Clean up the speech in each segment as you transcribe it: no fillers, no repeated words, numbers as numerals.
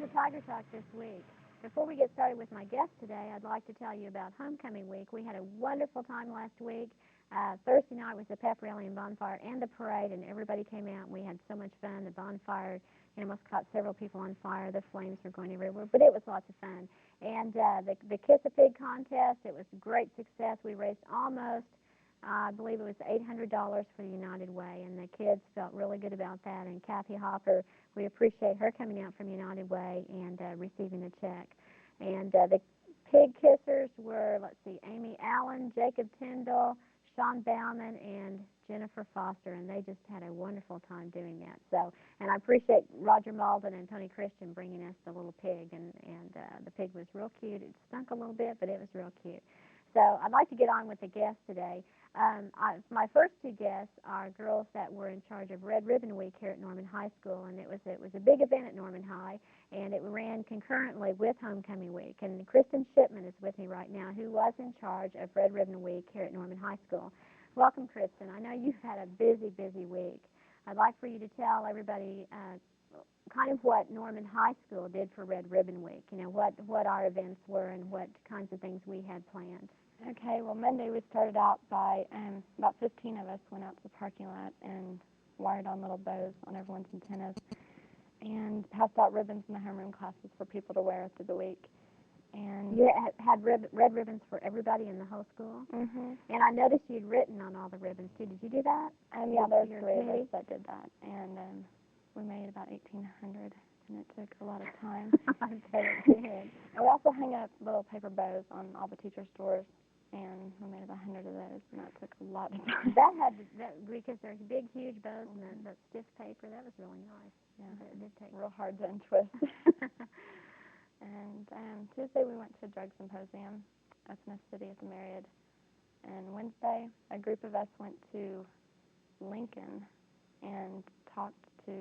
welcome to Tiger Talk this week. Before we get started with my guest today, I'd like to tell you about Homecoming Week. We had a wonderful time last week. Thursday night was the pep rally and bonfire and the parade, and everybody came out, and we had so much fun. The bonfire almost caught several people on fire. The flames were going everywhere, but it was lots of fun. And the Kiss a Pig contest, it was a great success. We raised almost I believe it was $800 for United Way, and the kids felt really good about that. And Kathy Hopper, we appreciate her coming out from United Way and receiving a check. And the pig kissers were, let's see, Amy Allen, Jacob Tyndall, Sean Bauman, and Jennifer Foster, and they just had a wonderful time doing that. So, and I appreciate Roger Malden and Tony Christian bringing us the little pig, and the pig was real cute. It stunk a little bit, but it was real cute. So I'd like to get on with the guests today. My first two guests are girls that were in charge of Red Ribbon Week here at Norman High School, and it was a big event at Norman High, and it ran concurrently with Homecoming Week. And Kristen Shipman is with me right now, who was in charge of Red Ribbon Week here at Norman High School. Welcome, Kristen. I know you've had a busy, busy week. I'd like for you to tell everybody kind of what Norman High School did for Red Ribbon Week. You know, what our events were and what kinds of things we had planned. Okay, well, Monday we started out by about 15 of us went out to the parking lot and wired on little bows on everyone's antennas and passed out ribbons in the homeroom classes for people to wear through the week. And you had red ribbons for everybody in the whole school? Mm-hmm. And I noticed you'd written on all the ribbons, too. Did you do that? Yeah, there's three of us that did that. And we made about 1,800, and it took a lot of time. I bet it did. And we also hung up little paper bows on all the teachers' doors. And we made about 100 of those, and that took a lot of time. Because they're big, huge bows and that stiff paper. That was really nice. Yeah, but it did take real hard to untwist. And Tuesday we went to a drug symposium up in the city at the Marriott. And Wednesday, a group of us went to Lincoln and talked to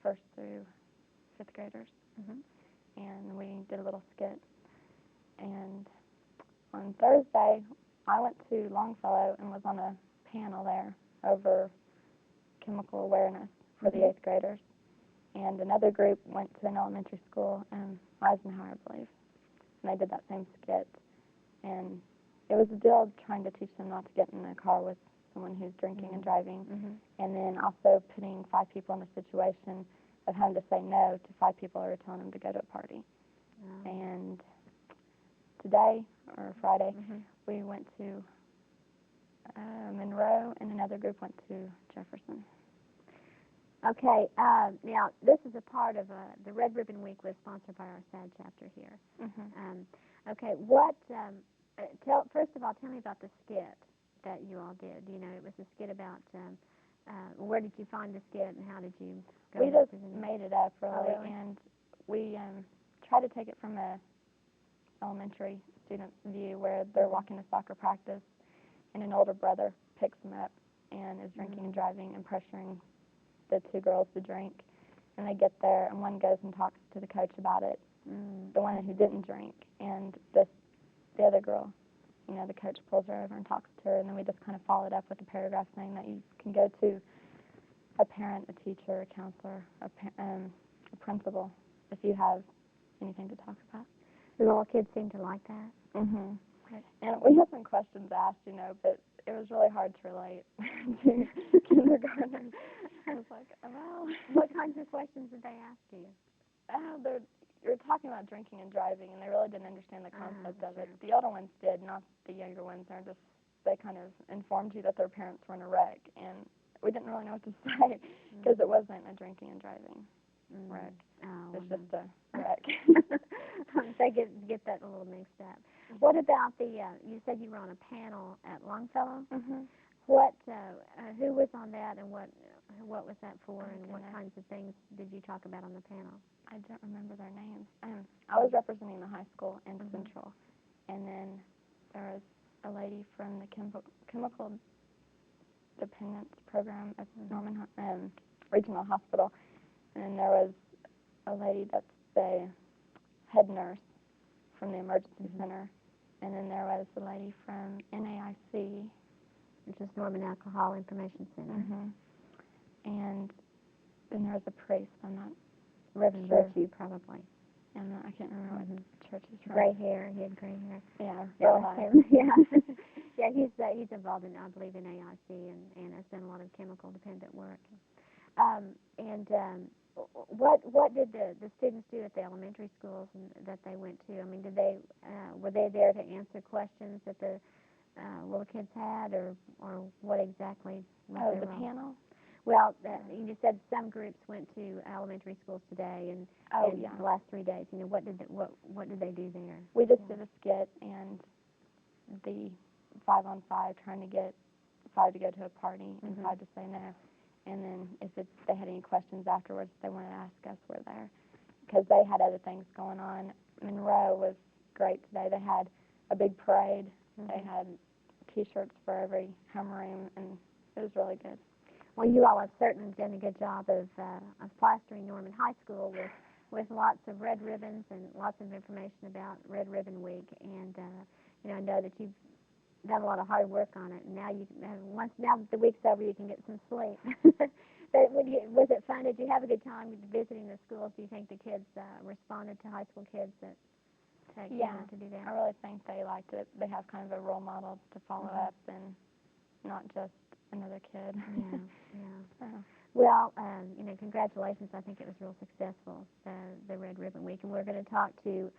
first through fifth graders. Mm-hmm. And we did a little skit. And on Thursday, I went to Longfellow and was on a panel there over chemical awareness for the 8th graders. And another group went to an elementary school in Eisenhower, I believe. And they did that same skit. And it was a deal trying to teach them not to get in a car with someone who's drinking and driving. Mm-hmm. And then also putting 5 people in a situation of having to say no to 5 people who are telling them to go to a party. Oh. And today, or Friday, we went to Monroe, and another group went to Jefferson. Okay, now this is a part of the Red Ribbon Week was sponsored by our SAD chapter here. Mm-hmm. Okay, first of all, tell me about the skit that you all did. You know, it was a skit about where did you find the skit and how did you go? We just made it up, really, oh, really? And we tried to take it from a elementary student's view where they're walking to soccer practice and an older brother picks them up and is drinking and driving and pressuring the 2 girls to drink. And they get there and one goes and talks to the coach about it, the one who didn't drink, and the other girl, you know, the coach pulls her over and talks to her, and then we just kind of followed up with a paragraph saying that you can go to a parent, a teacher, a counselor, a principal if you have anything to talk about. The little kids seem to like that. Mm-hmm. And we had some questions asked, you know, but it was really hard to relate to kindergartners. I was like, well, what kinds of questions did they ask you? You're talking about drinking and driving, and they really didn't understand the concept of it. The older ones did, not the younger ones. They kind of informed you that their parents were in a wreck, and we didn't really know what to say because it wasn't a drinking and driving wreck. Oh, it's just a wreck. They get that a little mixed up. What about you said you were on a panel at Longfellow? Mm-hmm. Who was on that, and what was that for, and what kinds of things did you talk about on the panel? I don't remember their names. I was representing the high school and Central, and then there was a lady from the chemical dependence program at Norman Regional Hospital, and there was a lady that's the head nurse from the emergency center, and then there was a lady from NAIC, which is Norman Alcohol Information Center, and then there was a priest. I'm not Reverend sure. Virtue, probably. And I can't remember Mhm. what church he's from. Gray hair. He had gray hair. Yeah, That real was high. him. Yeah. Yeah. He's involved in, I believe, in AIC and has done a lot of chemical dependent work. And what did the students do at the elementary schools that they went to? I mean, did they were they there to answer questions that the little kids had, or what exactly was Oh, their the role? panel? Well, you said some groups went to elementary schools today, and Oh, in yeah. the last 3 days. You know, what did they do there? We just Yeah. did a skit and the 5-on-5 trying to get 5 to go to a party and Mhm. 5 to say no. And then if they had any questions afterwards they wanted to ask us, we're there. Because they had other things going on. Monroe was great today. They had a big parade. They Mhm. had T-shirts for every homeroom, and it was really good. Well, you all have certainly done a good job of plastering Norman High School with lots of red ribbons and lots of information about Red Ribbon Week. And you know, I know that you've done a lot of hard work on it. And now now that the week's over, you can get some sleep. But was it fun? Did you have a good time visiting the schools? Do you think the kids responded to high school kids that came Yeah, out to do that? I really think they liked it. They have kind of a role model to follow Mhm. up and not just another kid. Yeah, yeah. So, Well, you know, congratulations. I think it was real successful, the Red Ribbon Week. And we're going to talk to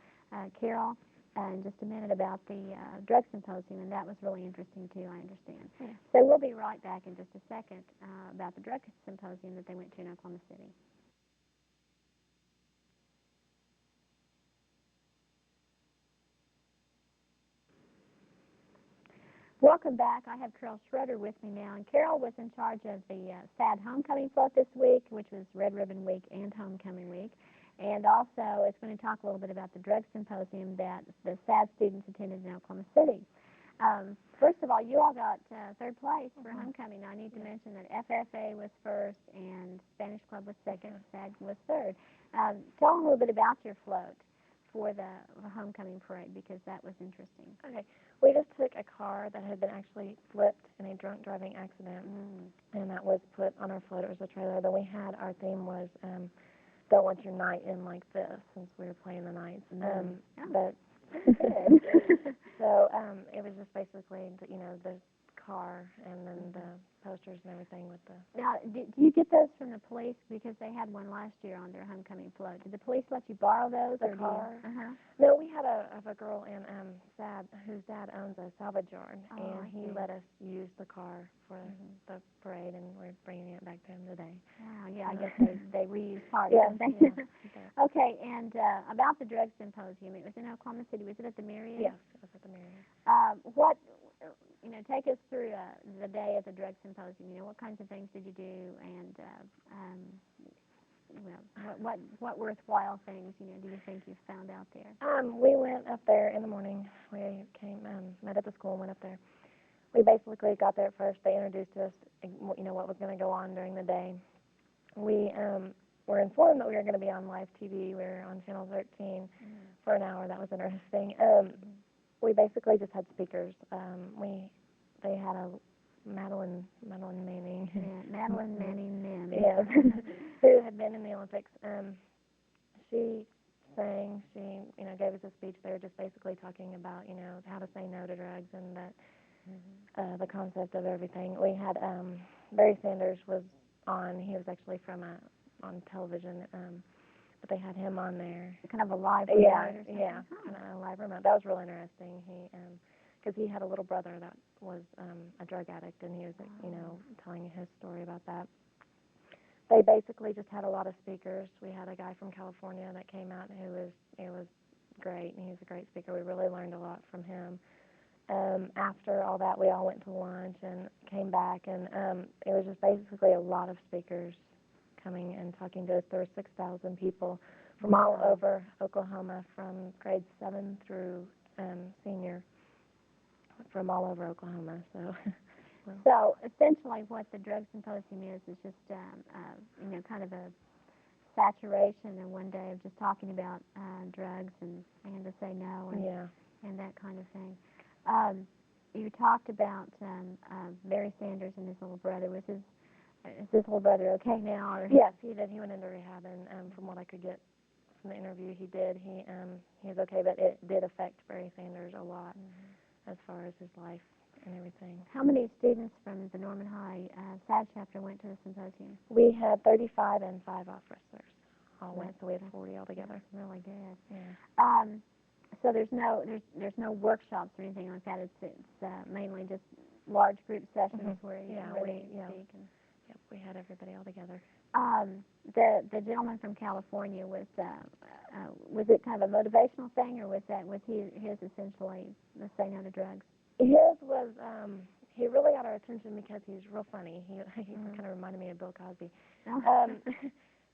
Carol in just a minute about the drug symposium, and that was really interesting too, I understand. yeah. So we'll be right back in just a second about the drug symposium that they went to in Oklahoma City. Welcome back. I have Carol Schroeder with me now, and Carol was in charge of the SAD Homecoming Float this week, which was Red Ribbon Week and Homecoming Week, and also it's going to talk a little bit about the drug symposium that the SAD students attended in Oklahoma City. First of all, you all got third place for homecoming. Now, I need to mention that FFA was first and Spanish Club was second, SAD was third. Tell them a little bit about your float for the homecoming parade because that was interesting. Okay. We just took a car that had been actually flipped in a drunk driving accident, and that was put on our float. It was a trailer. Then we had, our theme was don't want your night in like this, since we were playing the nights. But Good. so it was just basically, the car and then the posters and everything with the. Now, do you get those from the police? Because they had one last year on their homecoming float. Did the police let you borrow those? The or car? Uh-huh. No, we had a girl in SAD whose dad owns a salvage yard, Oh, and I he see. let us use the car for the parade, and we're bringing it back to him today. Wow, yeah, I guess they reuse parts, Yeah, don't they? yeah. Okay, and about the drug symposium, it was in Oklahoma City. Was it at the Marriott? Yes, it was at the Marriott. What, take us through the day at the drug symposium. You know, what kinds of things did you do, and what worthwhile things, do you think you found out there? We went up there in the morning. We met at the school and went up there. We basically got there at first. They introduced us, what was going to go on during the day. We were informed that we were going to be on live TV. We were on Channel 13 for an hour. That was interesting. We basically just had speakers. They had a Madeline Manning. Yeah, Madeline Manning Mims. Yes, who had been in the Olympics. She sang. She gave us a speech. They were just basically talking about how to say no to drugs and that the concept of everything. We had Barry Sanders was on. He was actually from on television, but they had him on there. Kind of a live Yeah, remote or something? yeah, kind of a live remote. That was real interesting. Because he had a little brother that was a drug addict, and he was telling his story about that. They basically just had a lot of speakers. We had a guy from California that came out who was great, and he was a great speaker. We really learned a lot from him. After all that, we all went to lunch and came back, and it was just basically a lot of speakers coming and talking to us. There were 6,000 people from all over Oklahoma, from grade 7 through senior, from all over Oklahoma. So. So essentially, what the drug symposium is just kind of a saturation in one day of just talking about drugs and to say no and that kind of thing. You talked about Barry Sanders and his little brother. Is his little brother okay now? Or? Yes, he did. He went into rehab, and from what I could get from the interview he did, he's okay, but it did affect Barry Sanders a lot as far as his life and everything. How many students from the Norman High SAD chapter went to the symposium? We had 35 and 5 off wrestlers all went, so we had 40 altogether. That's really good. Yeah. So there's no workshops or anything like that. It's mainly just large group sessions where they speak. And yep, we had everybody all together. The gentleman from California was it kind of a motivational thing, or was his essentially the say no to drugs? His was he really got our attention because he's real funny. He kind of reminded me of Bill Cosby.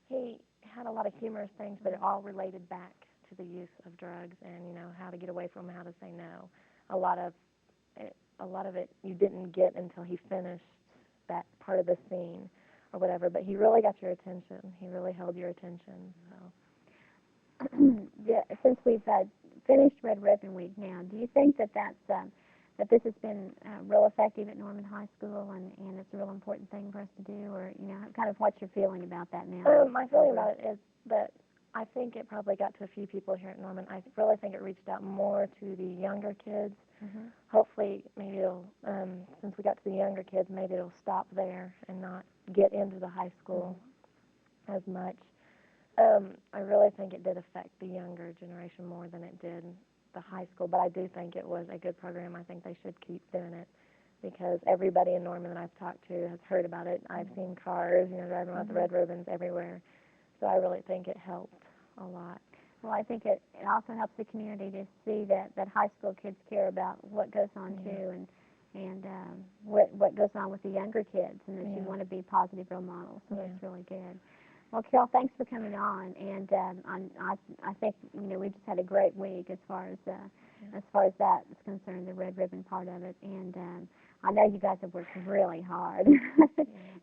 He had a lot of humorous things, but it all related back to the use of drugs and how to get away from them, how to say no. A lot of it you didn't get until he finished that part of the scene or whatever. But he really got your attention. He really held your attention. So yeah, since we've finished Red Ribbon Week now, do you think that that this has been real effective at Norman High School, and it's a real important thing for us to do, or kind of what's your feeling about that now? My feeling about it is that I think it probably got to a few people here at Norman. I really think it reached out more to the younger kids. Hopefully, maybe it'll, since we got to the younger kids, maybe it'll stop there and not get into the high school as much. I really think it did affect the younger generation more than it did the high school, but I do think it was a good program. I think they should keep doing it because everybody in Norman that I've talked to has heard about it. I've seen cars, driving around with the red ribbons everywhere. So I really think it helped a lot. Well, I think it also helps the community to see that high school kids care about what goes on too, and what goes on with the younger kids, and that you want to be positive role models. So that's really good. Well, Carol, thanks for coming on, and I think we just had a great week as far as that is concerned, the red ribbon part of it, and I know you guys have worked really hard.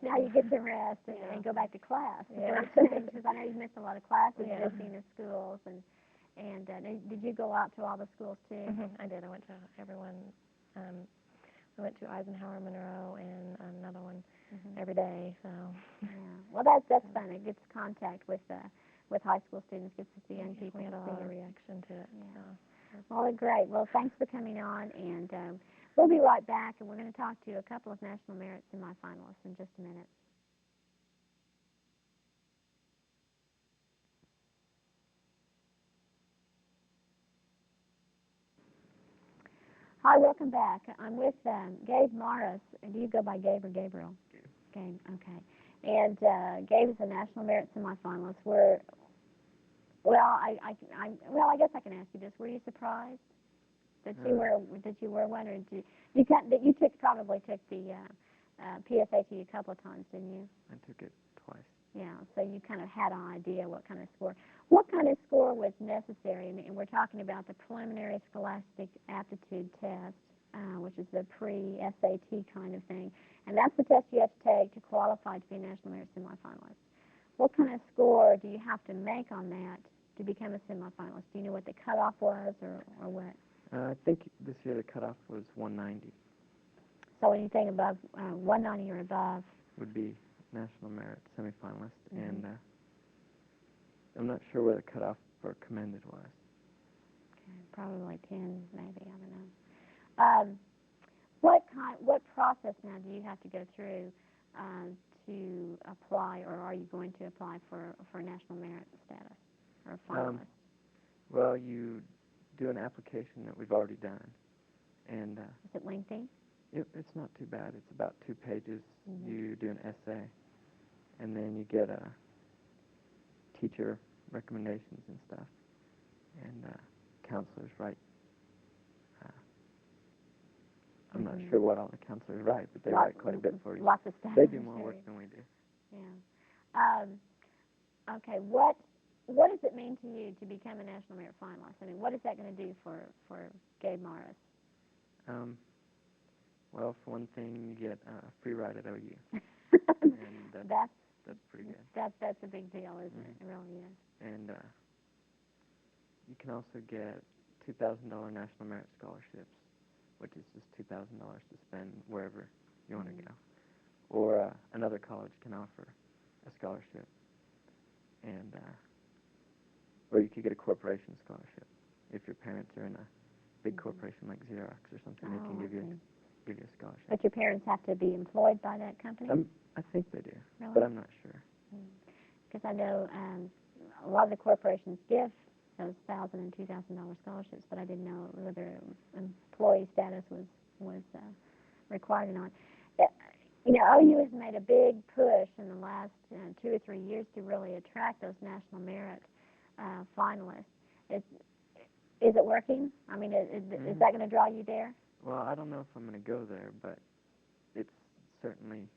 Now you get to rest and go back to class. Because I know you missed a lot of classes visiting the schools, and did you go out to all the schools too? I did. I went to everyone. We went to Eisenhower, Monroe, and another one every day. So well, that's fun. It gets contact with high school students, gets to see young people. We had a lot of reaction to it. Yeah. So. Well, great. Well, thanks for coming on, and we'll be right back, and we're going to talk to a couple of National Merit semifinalists in just a minute. Hi, welcome back. I'm with Gabe Morris. Do you go by Gabe or Gabriel? Gabe, okay. And Gabe is a National Merit semifinalist. I guess I can ask you this. Were you surprised that you were one, or did you probably took the PSAT a couple of times, didn't you? I took it twice. Yeah, so you kind of had an idea what kind of score. What kind of score was necessary? And we're talking about the preliminary scholastic aptitude test, which is the pre-SAT kind of thing. And that's the test you have to take to qualify to be a National Merit semifinalist. What kind of score do you have to make on that to become a semifinalist? Do you know what the cutoff was or what? I think this year the cutoff was 190. So anything above 190 or above would be National Merit semifinalist, and I'm not sure where the cutoff for commended was. Okay, probably 10, maybe, I don't know. What process now do you have to go through to apply, or are you going to apply for National Merit status or finalist? Well, you do an application that we've already done, and is it lengthy? It's not too bad. It's about 2 pages. You do an essay, and then you get teacher recommendations and stuff, and counselors write. I'm not sure what all the counselors write, but they write quite a bit for you. Lots of stuff. They do more work than we do. Yeah. Okay. What does it mean to you to become a National Merit finalist? I mean, what is that going to do for Gabe Morris? Well, for one thing, you get a free ride at OU. And that's pretty good. That's a big deal, isn't it? It really is. And you can also get $2,000 National Merit scholarships, which is just $2,000 to spend wherever you want to go. Or another college can offer a scholarship. And or you could get a corporation scholarship. If your parents are in a big Mhm. corporation like Xerox or something, they Oh, can I give you see. give you a scholarship. But your parents have to be employed by that company? I think they do, Really? but I'm not sure. Because I know a lot of the corporations give those $1,000 and $2,000 scholarships, but I didn't know whether employee status was required or not. Uh, OU has made a big push in the last 2 or 3 years to really attract those national merit finalists. Is, is it working? I mean, is that going to draw you there? Well, I don't know if I'm going to go there, but it's certainly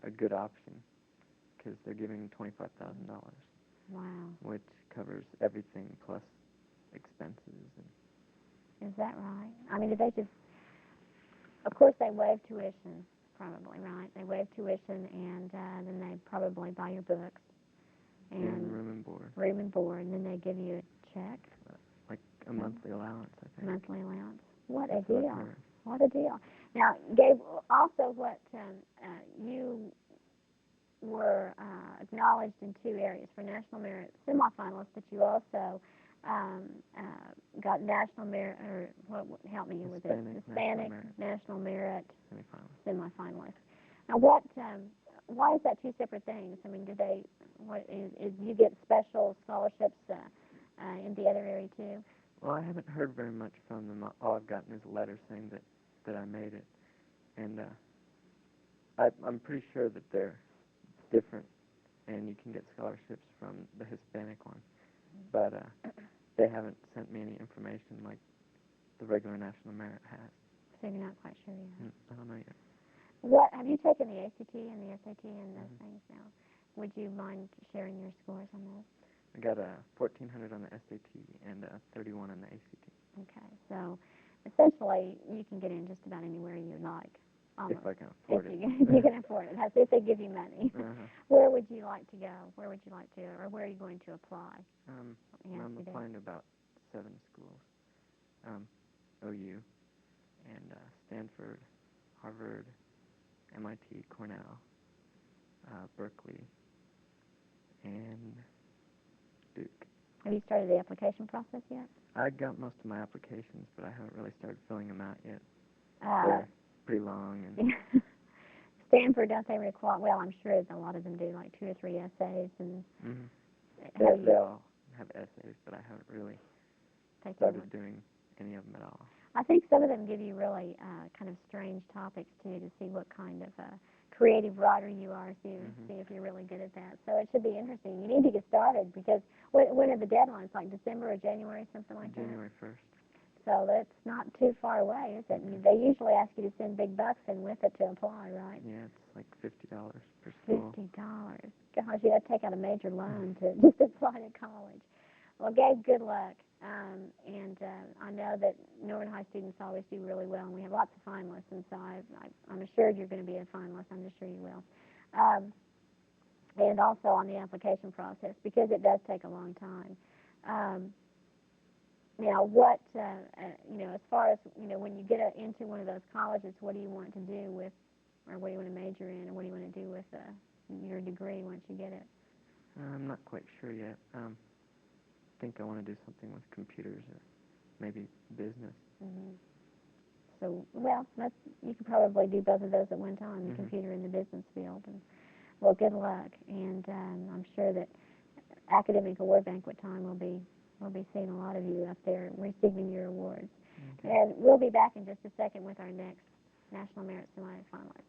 a good option because they're giving $25,000, Wow. which covers everything plus expenses. And Is that right? I mean, did they just, of course, they waive tuition, probably, right? They waive tuition, and then they probably buy your books and room and board, and then they give you a check, like a monthly allowance, I think. monthly allowance. What a That's what I've deal! heard. What a deal! Now, Gabe, also what you were acknowledged in 2 areas for National Merit semifinalists, but you also um, got National Merit, or help me with it, Hispanic National Merit Semifinalist. semifinalist. Now, what? Why is that two separate things? I mean, do they? What is you get special scholarships in the other area too? Well, I haven't heard very much from them. All I've gotten is a letter saying that I made it, and I'm pretty sure that they're different, and you can get scholarships from the Hispanic one, but they haven't sent me any information like the regular National Merit has. So you're not quite sure yet. I don't know yet. What have you taken the ACT and the SAT and those things now? Would you mind sharing your scores on those? I got a 1400 on the SAT and a 31 on the ACT. Okay, so essentially you can get in just about anywhere you like. Almost. If I can afford if it. you can afford it. That's if they give you money. Where would you like to go? Where would you like to, or where are you going to apply? I'm applying to about 7 schools. OU and Stanford, Harvard, MIT, Cornell, Berkeley, and Duke. Have you started the application process yet? I got most of my applications, but I haven't really started filling them out yet. Uh, They're pretty long. And Stanford, don't they require? Well, I'm sure a lot of them do, like 2 or 3 essays and. They all have essays, but I haven't really started doing any of them at all. I think some of them give you really kind of strange topics too, to see what kind of creative writer you are, see if you're really good at that. So it should be interesting. You need to get started because when are the deadlines? Like December or January, something like January 1st. that. So that's not too far away, is it? They usually ask you to send big bucks in with it to apply, right? Yeah, it's like $50 per school. $50. Gosh, you have to take out a major loan to just apply to college. Well, Gabe, good luck. And I know that Norman High students always do really well, and we have lots of finalists, and so I'm assured you're going to be a finalist. I'm just sure you will. And also on the application process, because it does take a long time. Now, what, as far as, when you get into one of those colleges, what do you want to do with, or what do you want to major in, or what do you want to do with your degree once you get it? I'm not quite sure yet. I think I want to do something with computers or maybe business. So, well, you could probably do both of those at one time, the computer and the business field. And well, good luck, and I'm sure that academic award banquet time we'll be seeing a lot of you up there receiving your awards. Okay. And we'll be back in just a second with our next National Merit semifinalist.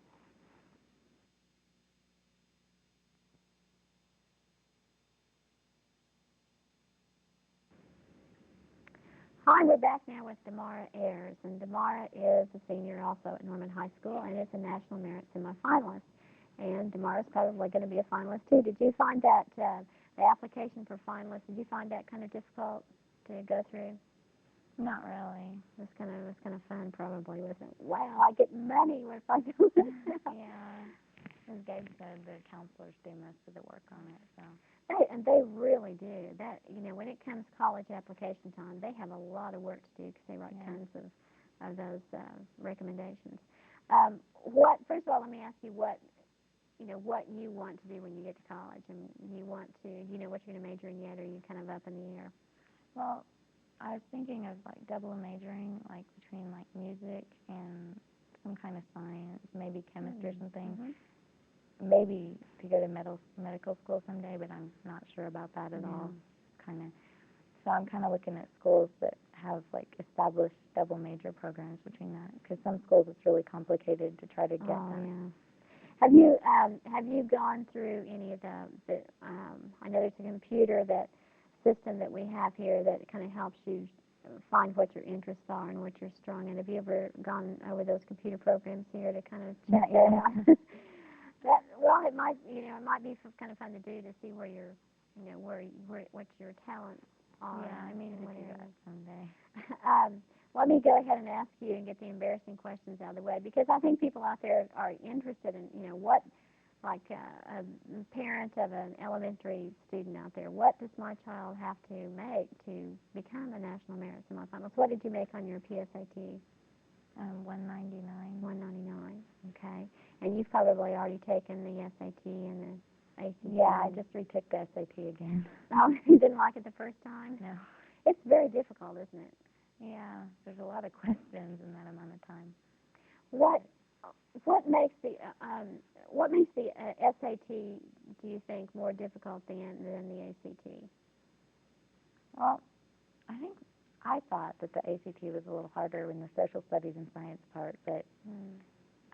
Hi, we're back now with Damara Ayers, and Damara is a senior also at Norman High School and is a National Merit semifinalist. And Damara's probably going to be a finalist too. Did you find that the application for finalists? Did you find that kind of difficult to go through? Not really. It was kind of fun, probably, wasn't it? Wow, I get money if I do this. Yeah. As Gabe said, the counselors do most of the work on it, so. They really do. That when it comes college application time, they have a lot of work to do because they write tons of those recommendations. First of all, let me ask you what you want to do when you get to college, and you want to, do you know what you're going to major in yet, or are you kind of up in the air? Well, I was thinking of like double majoring, like between like music and some kind of science, maybe chemistry or something. Mhm. Maybe to go to medical school someday, but I'm not sure about that at all. Kind of. So I'm kind of looking at schools that have like established double major programs between that, because some schools it's really complicated to try to get Oh, that. yeah. Have you gone through any of the I know there's a computer that system that we have here that kind of helps you find what your interests are and what you're strong in. Have you ever gone over those computer programs here to kind of check that out? Well, it might be kind of fun to do to see where your, what your talents are. Yeah, I mean to do whatever. that someday. Let me go ahead and ask you and get the embarrassing questions out of the way, because I think people out there are interested in, what, like a parent of an elementary student out there, what does my child have to make to become a national merit semifinalist? What did you make on your PSAT? 199. 199. Okay. And you've probably already taken the SAT and the ACT. Yeah, I just retook the SAT again. Oh, you didn't like it the first time? No. It's very difficult, isn't it? Yeah, there's a lot of questions in that amount of time. What what makes the SAT, do you think, more difficult than the ACT? Well, I thought that the ACT was a little harder in the social studies and science part, but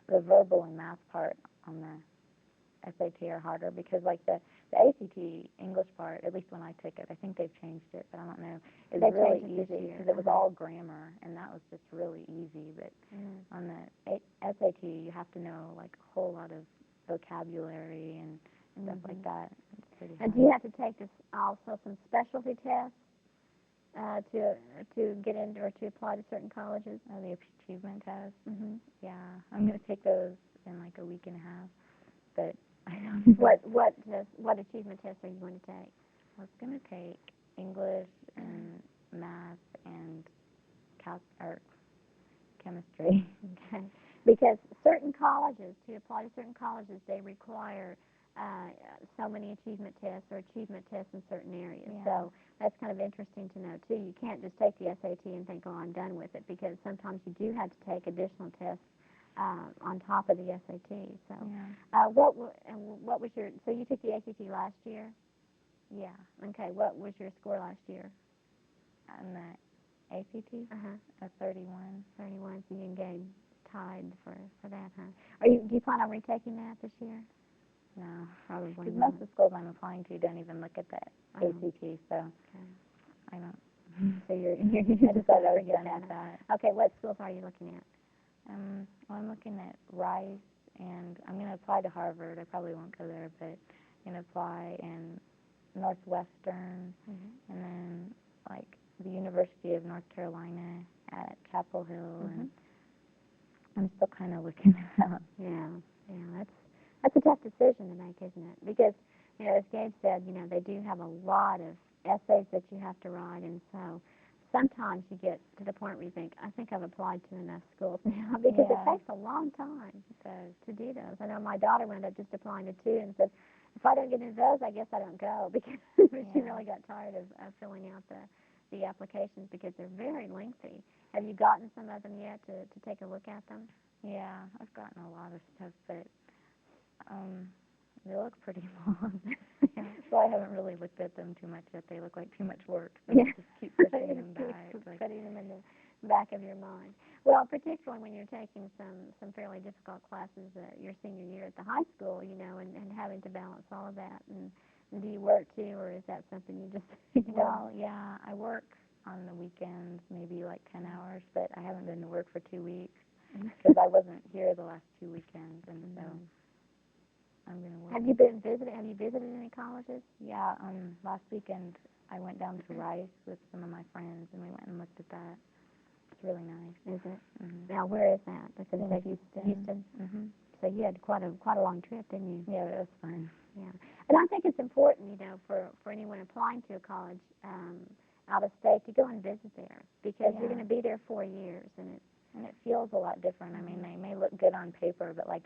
the verbal and math part on the SAT are harder, because like the ACT English part, at least when I took it, I think they've changed it, but I don't know. It's They've really changed it this easy year. because it was all grammar, and that was just really easy. But on the SAT, you have to know like a whole lot of vocabulary and stuff like that. It's pretty hard. And do you have to take also some specialty tests to get into or to apply to certain colleges? The achievement test. Mm-hmm. Yeah, I'm gonna take those in like a week and a half. But I don't. What achievement tests are you going to take? I was gonna take English and math and chemistry. Okay. Because certain colleges, to apply to certain colleges, they require so many achievement tests or achievement tests in certain areas. Yeah. So that's kind of interesting to know too. You can't just take the SAT and think, oh, I'm done with it, because sometimes you do have to take additional tests on top of the SAT. So, Yeah. what was your? So you took the ACT last year. Yeah. Okay. What was your score last year? And the ACT, a 31. 31. So you engaged tied for that, huh? Do you plan on retaking that this year? No, Probably because not. most of the schools I'm applying to don't even look at the ACT, so Okay. I don't. So you're I just thought I was done with that. Okay, what schools are you looking at? Well, I'm looking at Rice, and I'm going to apply to Harvard. I probably won't go there, but I'm going to apply in Northwestern, and then like the University of North Carolina at Chapel Hill, and I'm still kind of looking at. Yeah, that's a tough decision to make, isn't it? Because as Gabe said, they do have a lot of essays that you have to write, and so sometimes you get to the point where you think, I think I've applied to enough schools now, because it takes a long time to do those. I know my daughter wound up just applying to 2 and said, if I don't get into those, I guess I don't go, because she really got tired of filling out the applications, because they're very lengthy. Have you gotten some of them yet to take a look at them? Yeah, I've gotten a lot of stuff, but they look pretty long. So I haven't really looked at them too much yet. They look like too much work. So I just keep pushing them back. Putting them in the back of your mind. Well, particularly when you're taking some fairly difficult classes your senior year at the high school, and having to balance all of that. And do you work too, or is that something you just? Well, yeah, I work on the weekends, maybe like 10 hours, but I haven't been to work for 2 weeks because I wasn't here the last 2 weekends, and so I'm gonna work. Have you visited any colleges? Yeah, last weekend I went down to Rice with some of my friends, and we went and looked at that. It's really nice. Is it? Now, where is that? That's in Houston. Houston. So you had quite a long trip, didn't you? Yeah, it was fun. Yeah, and I think it's important, for anyone applying to a college out of state to go and visit there, because you're going to be there 4 years, and it feels a lot different. I mean, they may look good on paper, but like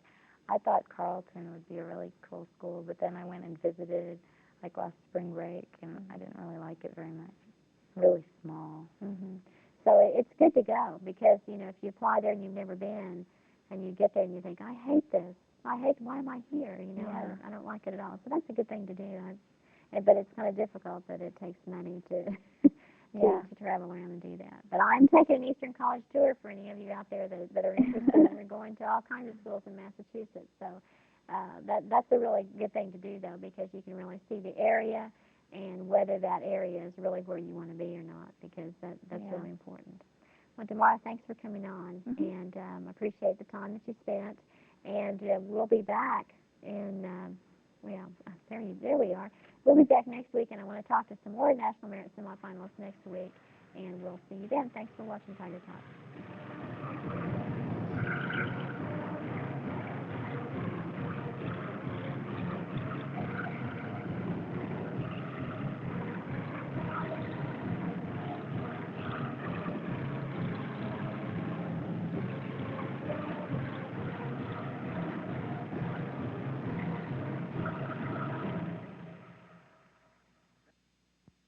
I thought Carlton would be a really cool school, but then I went and visited like last spring break, and I didn't really like it very much. Really small. So it's good to go because if you apply there and you've never been, and you get there and you think, I hate this. Why am I here? Yeah. I don't like it at all. So that's a good thing to do. But it's kind of difficult that it takes money to Yeah. to travel around and do that. But I'm taking an Eastern College tour for any of you out there that are interested in going to all kinds of schools in Massachusetts. So that's a really good thing to do though, because you can really see the area and whether that area is really where you want to be or not, because that's Yeah. really important. Well, Tamara, thanks for coming on, and appreciate the time that you spent. And we'll be back in, there we are. We'll be back next week, and I want to talk to some more National Merit semifinalists next week, and we'll see you then. Thanks for watching Tiger Talk.